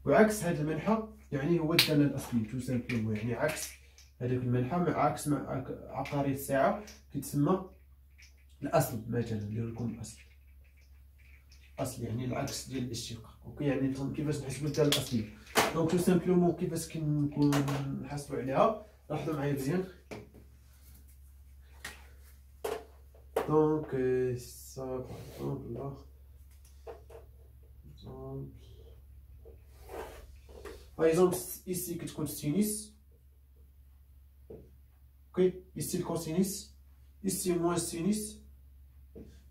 وعكس هاد المنحى يعني هو الداله الاصليه تو سامبلومون، يعني عكس هذاك المنحى مع عكس مع عقارية الساعه كيتسمى الاصل. مثلا ندير لكم الاصل، اصل يعني العكس ديال الاشتقاق. اوكي يعني كيفاش نحسبوا الداله الاصليه. دونك تو سامبلومون كيفاش كنكون نحاسبوا عليها، لاحظوا معايا مزيان. دونك سا باغ اكزومبل ici كتكون السينيس. اوكي ici الكوسينيس، ici موان السينيس،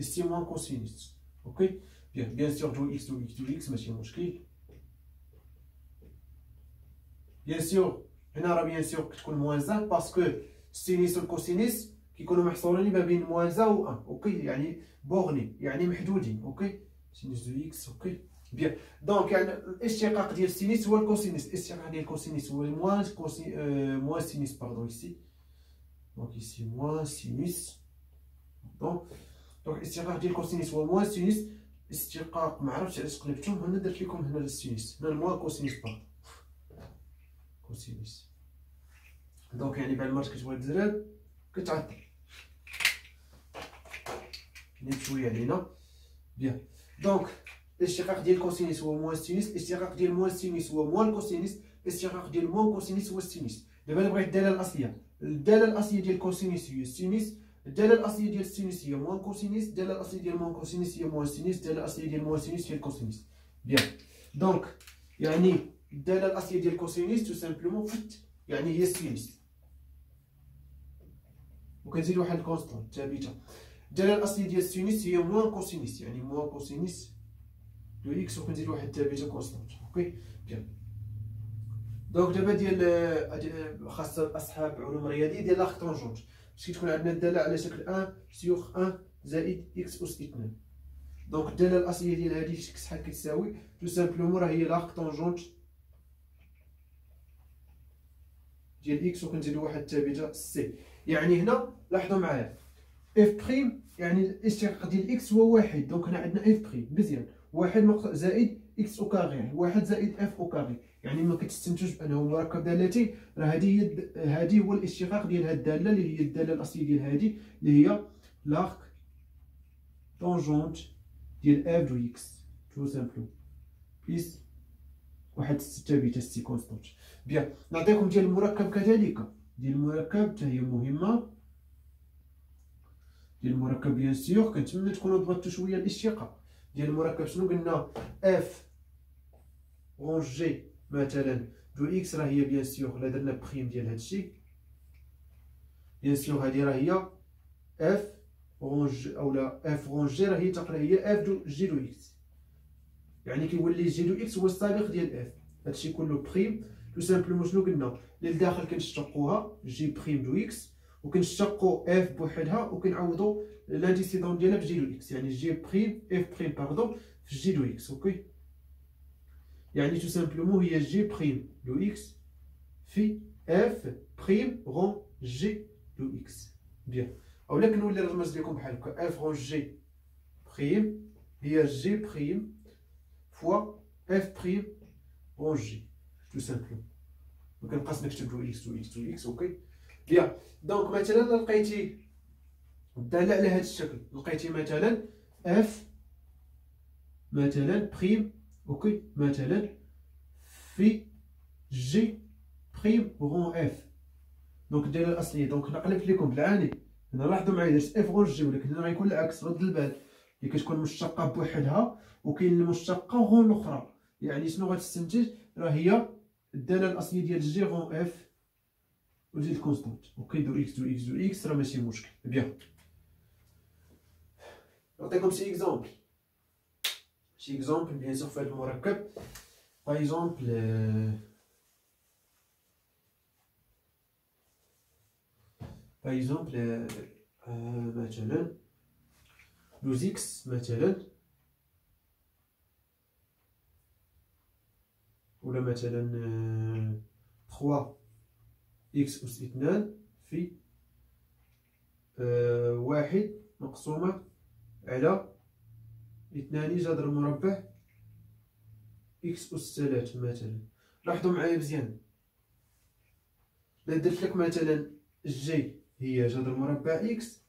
ici موان كوسينيس. اوكي بيان سور دو اكس دو اكس دو اكس ماشي مشكل. بيان سور هنا راه بيان سور كتكون موان زان باسكو السينيس والكوسينيس كيكونوا محصورين ما بين موان زان و 1. اوكي يعني بوغني يعني محدودين. اوكي سينيس دو اكس. اوكي بيان دونك يعني الاشتقاق ديال السينيس هو الكوسينيس، الاشتقاق ديال الكوسينيس هو موان موان سينيس باردون ici. دونك ici موان سينيس. دونك الاشتقاق ديال الكوسينيس هو موان سينيس. استشقاق ما عرفتش علاش قلبتهم هنا، درت لكم هنا السينيس، هنا الموان كوسينيس باردون كوسينيس. دونك يعني بعد المرات كتبغي تزرب كتعطل نيت شويه علينا. بيان دونك الاشتقاق ديال الكوسينيس هو موان سينيس، الاشتقاق ديال موان سينيس هو موان كوسينيس، الاشتقاق ديال موان كوسينيس هو السينيس. دابا بغيت الداله الاصليه، الداله الاصليه ديال الكوسينيس هي السينيس، الداله الاصليه ديال السينيس هي موان كوسينيس، الداله الاصليه ديال موان كوسينيس هي موان سينيس، الداله الاصليه ديال موان سينيس هي الكوسينيس. بيان دونك يعني الداله الاصليه ديال الكوسينيس تو سامبلومون فت يعني هي السينيس، وكنزيد واحد الكونستون ثابته. الداله الاصليه ديال السينيس هي موان كوسينيس يعني موان كوسينيس دو اكس، وكنزيد واحد ثابته كونستون. اوكي بيان دونك دابا ديال خاص اصحاب علوم رياضيه ديال لاغ طونجونت، باش كتكون عندنا الداله على شكل 1 سيغ 1 زائد اكس اس 2. دونك الداله الاصليه ديال هذه شحال كتساوي تو سامبلومون راه هي لاغ طونجونت ديال اكس، وكنزيدو واحد الثابته سي. يعني هنا لاحظوا معايا اف بريم يعني الاشتقاق ديال اكس هو واحد، دونك هنا عندنا اف بريم مزيان، واحد زائد اكس او كاري يعني واحد زائد اف او كاري، يعني ما كتستنتج بانه مركب دالتين. راه هذه هو الاشتقاق ديال هاد الداله اللي هي الداله الاصليه ديال هذه اللي هي لاغ طونجونت ديال اف دو اكس تو سامبلو بليس واحد الثابته سي كونستانت. بيان نعطيكم ديال المركب كذلك، ديال المركب حتى هي مهمه. ديال المركب بيان سيغ كنتمنى تكونوا ضبطتوا شويه الاشتقاق ديال المركب. شنو قلنا؟ اف غون جي مثلا دو اكس راه هي بيان سيغ لا درنا بريم ديال هادشي بيان سيغ هادي راه هي اف غون جي اولا اف غون جي راه هي تقرا هي اف دو جي دو اكس، يعني كيولي جي دو اكس هو السابق ديال اف. هادشي كله بريم تو سامبلومون. شنو قلنا؟ للداخل كنشتقوها جي بريم دو اكس، وكنشتقو اف بوحدها وكنعوضو لانتيسيدون ديالها في جي دو اكس، يعني جي بريم اف بريم باردون في جي دو اكس. اوكي يعني تو سامبلومون هي جي بريم دو اكس في اف بريم غون جي دو اكس. بيان اولا كنولي نرمز لكم بحال هكا اف غون جي بريم هي جي بريم فوا اف بريم غون جي تو سامبلومون، مكنبقاش نكتب دو اكس دو اكس دو اكس. اوكي بيان دونك مثلا لقيتي الداله على هذا الشكل، لقيتي مثلا اف مثلا بريم اوكي مثلا في جي بريم غون اف، دونك الداله الاصليه. دونك انا قلبت لكم بالعاني هنا، لاحظوا معايا درت اف غون جي، ولكن هنا غيكون العكس. رد البال اللي كتكون مشتقه بوحدها وكاين المشتقه غون الاخرى، يعني شنو غتستنتج؟ راه هي الداله الاصليه ديال جي غون اف وزيد كونستانت. اوكي دو اكس دو اكس دو اكس راه ماشي مشكل. بيان نعطيكم شي اكزومبل، شي اكزومبل بيان سور في هذا المركب. باغ اكزومبل مثلا لوز اكس مثلا، ولا مثلا 3 اكس اس 2 في واحد مقسومة على 2 جذر مربع إكس أس 3 مثلا. لاحظوا معايا مزيان، لا درت لك مثلا جي هي جذر مربع إكس،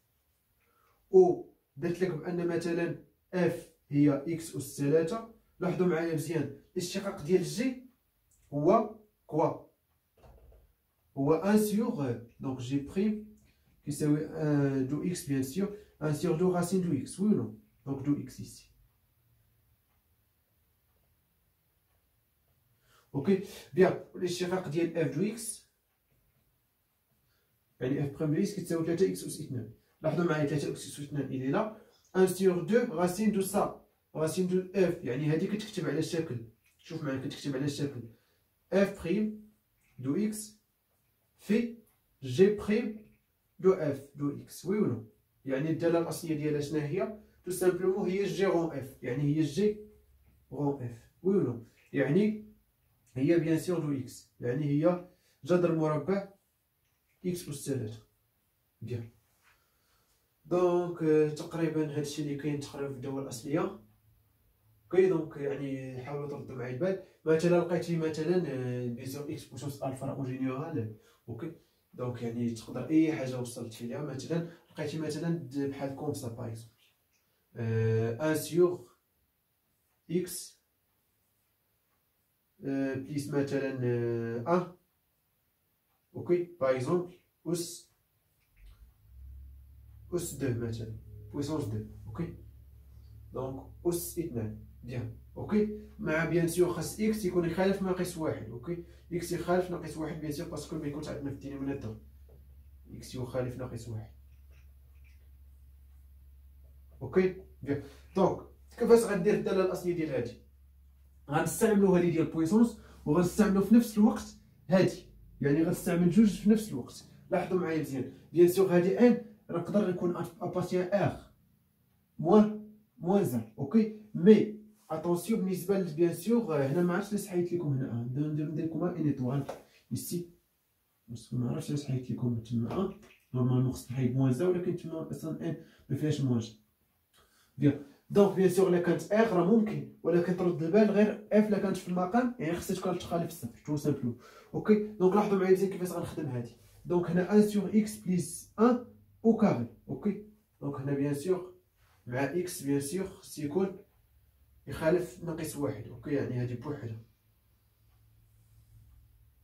و درت لك بأن مثلا اف هي إكس أس 3، لاحظوا معايا مزيان الاشتقاق ديال جي هو كوا؟ هو 1 سور دونك جي بريم كيساوي دو إكس بيان سور 1 سور دو راسين دو إكس، وي نو؟ دونك دو إكس إيسي. اوكي بيان. الاشتقاق ديال اف دو إكس يعني اف بريم دو إكس كتساوي 3 إكس أس 2. لاحظوا معايا 3 إكس أس 2 إلي لا 1 سور 2 راسين دو سا راسين دو اف، يعني هذه كتكتب على الشكل، شوف معايا كتكتب على الشكل اف بريم دو إكس في جي بريم دو اف دو إكس، وي ولا؟ يعني الدالة الأصلية ديالها شنو هي؟ تو سامبلومون هي جي غون اف، يعني هي جي غون اف، وي ولا؟ يعني هي بيان سور دو إكس، يعني هي جذر مربع إكس أس 3. بيان. دونك تقريبا هادشي اللي كاين تقريبا في الدوال الأصلية. اوكي دونك يعني حاولوا تردوا معايا البال. مثلا لقيتي مثلا بيان سور إكس بوسونس ألفا راه أون جينيرال، اوكي دونك يعني تقدر أي حاجة وصلتي ليها. مثلا لقيتي مثلا بحال كوم سا باغ اكزومبل 1 سور إكس بليس مثلا 1 اوكي باغ اكزومبل أس 2 مثلا بويسونس 2، اوكي دونك أس 2. بيان اوكي. مع بيان سور خاص إكس يكون يخالف ناقص 1، اوكي إكس يخالف ناقص 1 بيان سور باسكو ما يكونش عندنا في الدينوميناتور إكس يخالف ناقص 1. اوكي بيان. دونك كيفاش غدير الداله الاصليه ديال هادي؟ غنستعملوا هادي ديال بويسونس وغنستعملوا في نفس الوقت هادي، يعني غنستعمل جوج في نفس الوقت. لاحظوا معايا مزيان بيان سور هادي ان راه يقدر يكون ابارتيان ار موان زان، اوكي مي اتونسيون بالنسبه بيان سور هنا ما عرفتش علاش حيت لكم هنا ندير لكم ان ايطوال ايسي، باسكو ما عرفتش علاش حيت لكم تما نورمالمون خصني نحيد موان زان، ولكن تما اصلا ان ما فيهاش موان. بيان دونك بيان سور الا كانت اخ راه ممكن، ولكن ترد البال غير اف الا كانت في المقام يعني خصها تكون تخالف الصفر تو سامبلو. اوكي دونك لاحظوا معايا مزيان كيفاش غنخدم هادي. دونك هنا 1 سور اكس بليس 1 او كاري، اوكي دونك هنا بيان سور مع اكس بيان سور خص يكون يخالف ناقص 1، اوكي يعني هادي بوحدها،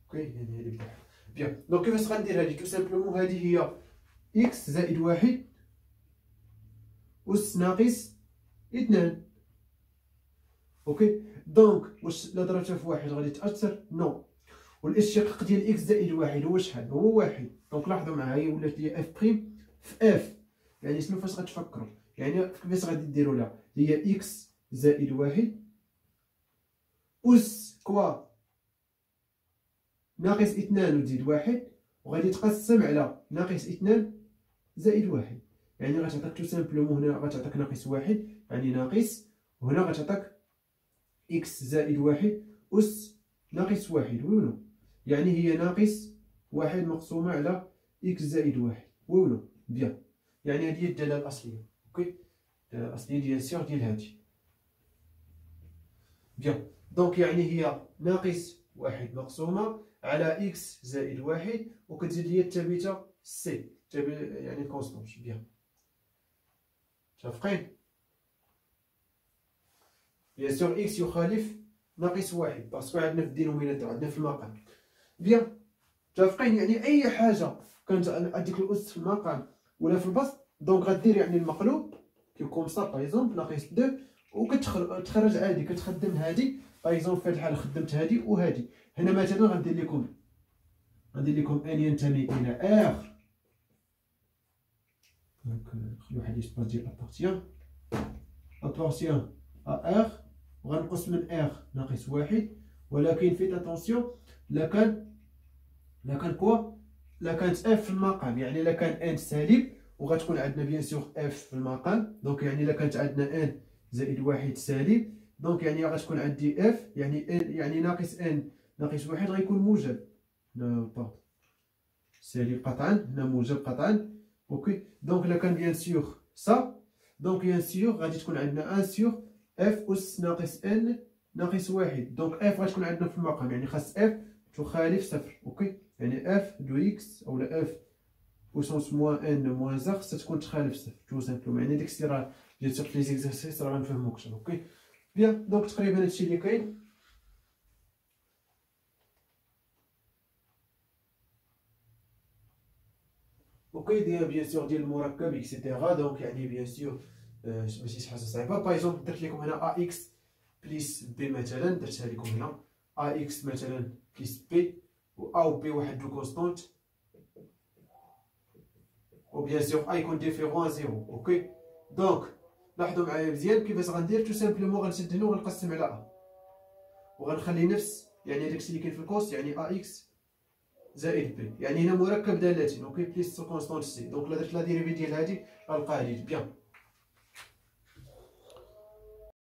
اوكي يعني هادي بوحدها. بيان دونك كيفاش غندير هادي؟ تو سامبلومون هادي هي اكس زائد 1 أس ناقص 2، اوكي دونك واش لا ضربتها في 1 غادي تاثر؟ نو. والاشتقاق ديال اكس زائد 1 هو شحال؟ هو 1. دونك لاحظوا معايا ولات لي اف بريم في اف، يعني شنو فاش غتفكروا؟ يعني كيفاش غادي ديروا لها؟ هي اكس زائد 1 أس كوا ناقص 2 وتزيد 1، وغادي تقسم على ناقص 2 زائد 1، يعني غتعطيك تو سامبلومون هنا غتعطيك ناقص 1 يعني ناقص، وهنا غتعطيك إكس زائد 1 أس ناقص 1، وي ولا؟ يعني هي ناقص 1 مقسومة على إكس زائد 1، وي ولا؟ بيان يعني هذه هي الدالة الأصلية، اوكي الدالة الأصلية ديال سيغ ديال هادي. بيان دونك يعني هي ناقص 1 مقسومة على إكس زائد 1، وكتزيد ليا الثابتة سي يعني كونستونت. بيان متفقين؟ بيان سور إكس يخالف ناقص 1 باسكو عندنا في الدينوميناتور عندنا في المقام. بيان متفقين؟ يعني أي حاجة كانت هاديك الأس في المقام ولا في البسط دونك غدير يعني المقلوب كي كوم سا باغ اكزومبل ناقص 2 وكتخرج عادي كتخدم هادي باغ اكزومبل في هاد الحالة خدمت هادي وهادي. هنا مثلا غندير لكم ان ينتمي إلى ار، دونك نخليو واحد ليسباس ديال ابارتيان ا ار وغنقص من ار ناقص 1، ولكن فيت اتونسيون لا كان كوا لا كانت اف في المقام، يعني لا كان ان سالب وغتكون عندنا بيان سور اف في المقام، دونك يعني لا كانت عندنا ان زائد 1 سالب دونك يعني غتكون عندي اف يعني ان يعني ناقص ان ناقص 1 غيكون موجب، سالب قطعا هنا موجب قطعا، اوكي دونك لا كان بيان سور سا دونك بيان سور غادي تكون عندنا 1 سور اف أس ناقص ان ناقص واحد. دونك اف غتكون عندنا في المقام، يعني خاص اف تخالف صفر. اوكي، يعني اف دو اكس اولا اف بويسونس موان ان موان زا خاصها تكون تخالف صفر تو سامبلومون. يعني داكشي راه بيان سور في لي زيكزارسيس راه غنفهمو اكثر. اوكي بيان، دونك تقريبا هادشي اللي كاين. اوكي ديال بيان سور ديال المركب اكسيتيرا. دونك يعني بيان سور ماشي شي حاجه صعيبه. باغ اكزومبل درت لكم هنا ا اكس بليس بي مثلا، درتها لكم هنا ا اكس مثلا بليس بي، و ا و بي واحد دو كونستونت، و بيان سور ا يكون ديفيرون زيرو. اوكي دونك لاحظوا معايا مزيان كيفاش غندير. تو سامبلومون غنشد هنا وغنقسم على ا، وغنخلي نفس يعني داكشي اللي كاين في الكوست، يعني ا اكس زائد بي، يعني هنا مركب دالتين. اوكي بليس كونستونت سي. دونك لا درت لا ديريفي ديال هادي غنلقى هادي بيان.